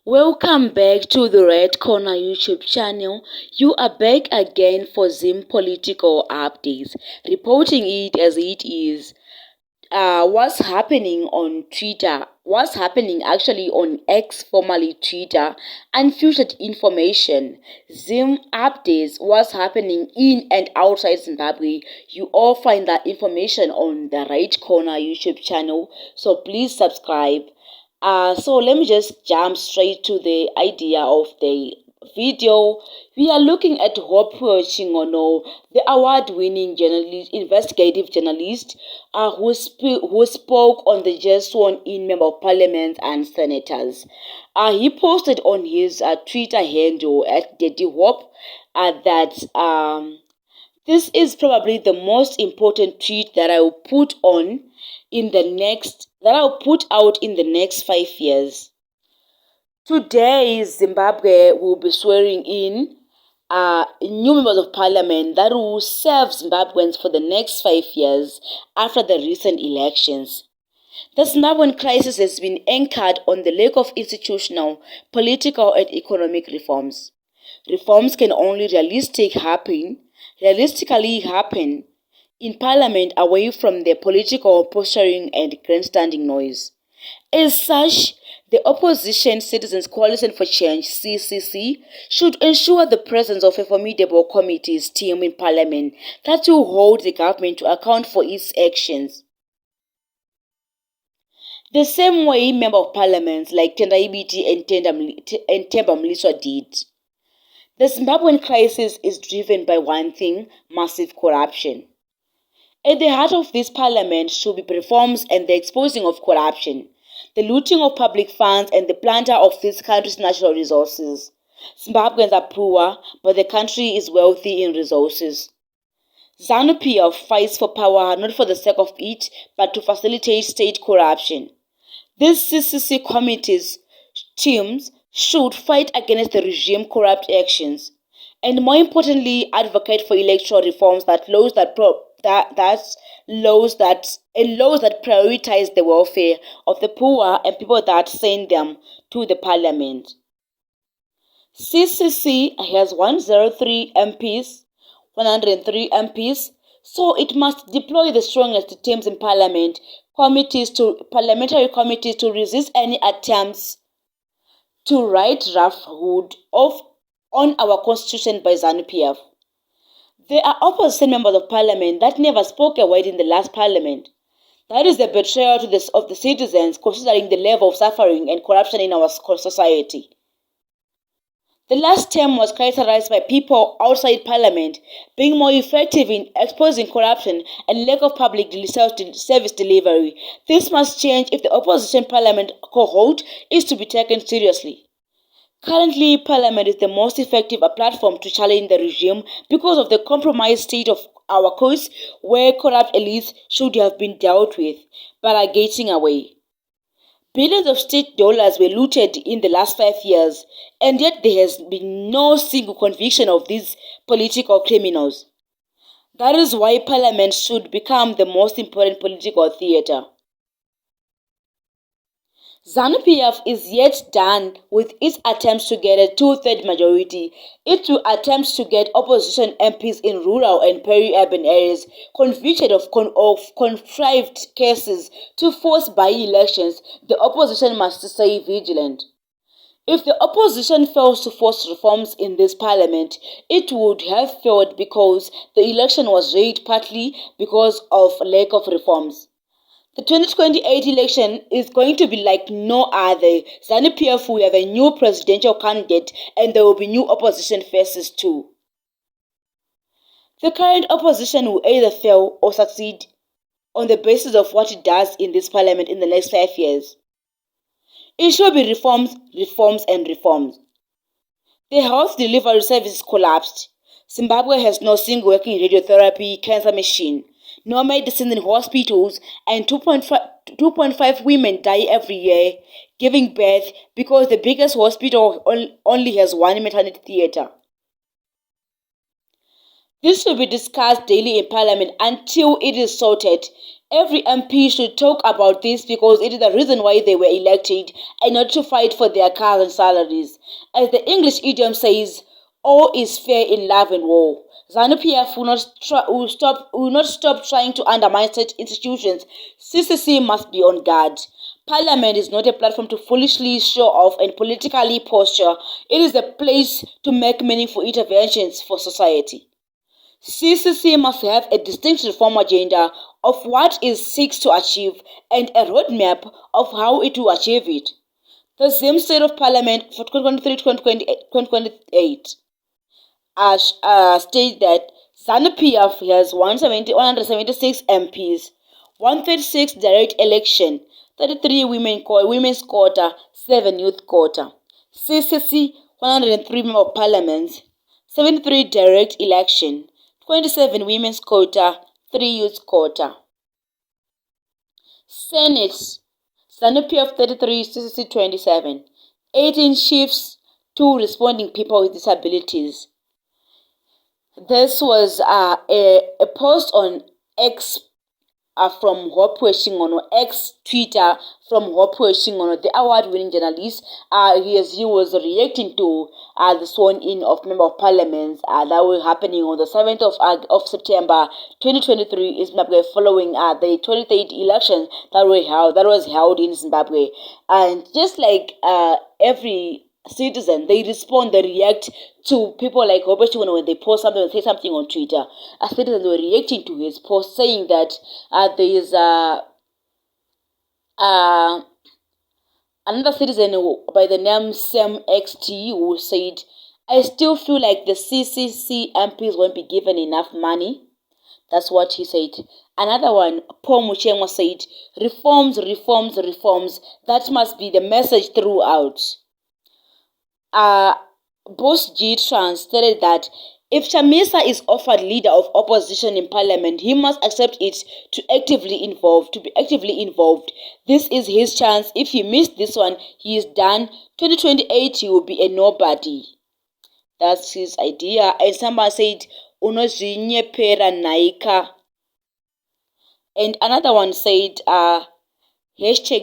Welcome back to the Red Corner YouTube channel. You are back again for Zim political updates, reporting it as it is. What's happening on Twitter, what's happening actually on X, formerly Twitter, unfiltered information, Zim updates, what's happening in and outside Zimbabwe. You all find that information on the Right Corner YouTube channel, so please subscribe. So let me just jump straight to the idea of the video. We are looking at Hopewell Chin'ono, the award-winning journalist, investigative journalist, who spoke on the just sworn-in member of parliament and senators. He posted on his Twitter handle at Daddy Hope that this is probably the most important tweet that I will put out in the next 5 years. Today, Zimbabwe will be swearing in new members of parliament that will serve Zimbabweans for the next 5 years after the recent elections. The Zimbabwean crisis has been anchored on the lack of institutional, political, and economic reforms. Reforms can only realistically happen in parliament away from the political posturing and grandstanding noise. As such, the Opposition Citizens Coalition for Change (CCC) should ensure the presence of a formidable committees team in parliament that will hold the government to account for its actions. The same way member of parliaments like TENDAI, BITI and TEMBA did. The Zimbabwean crisis is driven by one thing: massive corruption. At the heart of this parliament should be reforms and the exposing of corruption, the looting of public funds and the plunder of this country's natural resources. Zimbabweans are poor, but the country is wealthy in resources. ZANU-PF fights for power not for the sake of it, but to facilitate state corruption. These CCC teams should fight against the regime corrupt actions, and more importantly, advocate for electoral reforms that prioritize the welfare of the poor and people that send them to the parliament. CCC has 103 MPs, so it must deploy the strongest teams in parliamentary committees to resist any attempts to write roughhood on our constitution by ZANU-PF. There are opposition members of parliament that never spoke a word in the last parliament. That is a betrayal of the citizens, considering the level of suffering and corruption in our society. The last term was characterized by people outside parliament being more effective in exposing corruption and lack of public service delivery. This must change if the opposition parliament cohort is to be taken seriously. Currently, parliament is the most effective platform to challenge the regime because of the compromised state of our courts, where corrupt elites should have been dealt with, but are getting away. Billions of state dollars were looted in the last 5 years, and yet there has been no single conviction of these political criminals. That is why parliament should become the most important political theater. ZANU-PF is yet done with its attempts to get a 2/3 majority. It will attempt to get opposition MPs in rural and peri-urban areas convicted of contrived cases to force by-elections. The opposition must stay vigilant. If the opposition fails to force reforms in this parliament, it would have failed because the election was rigged partly because of lack of reforms. The 2028 election is going to be like no other. ZANU-PF will have a new presidential candidate and there will be new opposition faces too. The current opposition will either fail or succeed on the basis of what it does in this parliament in the next 5 years. It should be reforms, reforms, and reforms. The health delivery service collapsed. Zimbabwe has no single working radiotherapy cancer machine, no medicine in hospitals, and 2.5 women die every year giving birth because the biggest hospital only has one maternity theater. This will be discussed daily in parliament until it is sorted, Every MP should talk about this because it is the reason why they were elected and not to fight for their cars and salaries. As the English idiom says, all is fair in love and war. ZANU-PF will not stop trying to undermine such institutions. CCC must be on guard. Parliament is not a platform to foolishly show off and politically posture. It is a place to make meaningful interventions for society. CCC must have a distinct reform agenda of what it seeks to achieve and a roadmap of how it will achieve it. The Zim State of Parliament for 2023-2028 state that ZANU-PF has 176 MPs, 136 direct election, 33 women's quota, 7 youth quota. CCC 103 member of parliament, 73 direct election, 27 women's quota, 3 youth quota. Senate ZANU-PF 33, CCC 27, 18 chiefs, 2 responding people with disabilities. This was a post on X from Hopewell Chin'ono, ex-Twitter from Hopewell Chin'ono, the award-winning journalist. He was reacting to the sworn-in of Member of Parliament that were happening on the 7th of September 2023 in Zimbabwe, following the 23rd election that was held in Zimbabwe. And just like every citizen, they react to people like Hopewell Chin'ono when they post something and say something on Twitter. A citizen were reacting to his post, saying that there is another citizen by the name Sam XT who said, "I still feel like the CCC MPs won't be given enough money." That's what he said. Another one, Paul Muchengwa, said, "Reforms, reforms, reforms. That must be the message throughout." Boss G Trans stated that if Chamisa is offered leader of opposition in parliament, he must accept it to be actively involved. This is his chance. If he missed this one, he is done. 2028, he will be a nobody. That's his idea. And someone said, "Unozinye pera naika." And another one said,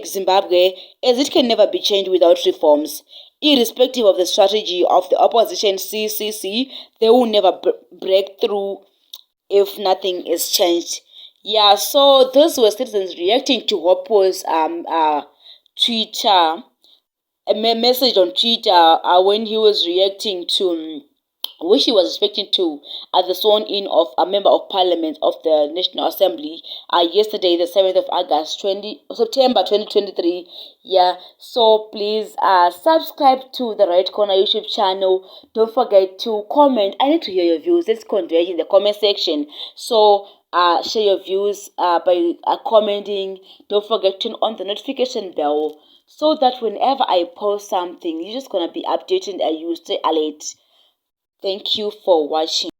#Zimbabwe, as it can never be changed without reforms. Irrespective of the strategy of the opposition CCC, they will never break through if nothing is changed. Yeah, so those were citizens reacting to Hopewell's Twitter, a message on Twitter when he was reacting to which he was expecting to at the sworn-in of a member of parliament of the National Assembly yesterday, the 7th of September 2023. Yeah, so please subscribe to the Right Corner YouTube channel. Don't forget to comment. I need to hear your views. Let's converge in the comment section. So share your views by commenting. Don't forget to turn on the notification bell so that whenever I post something, you're just gonna be updated and you stay alert. Thank you for watching.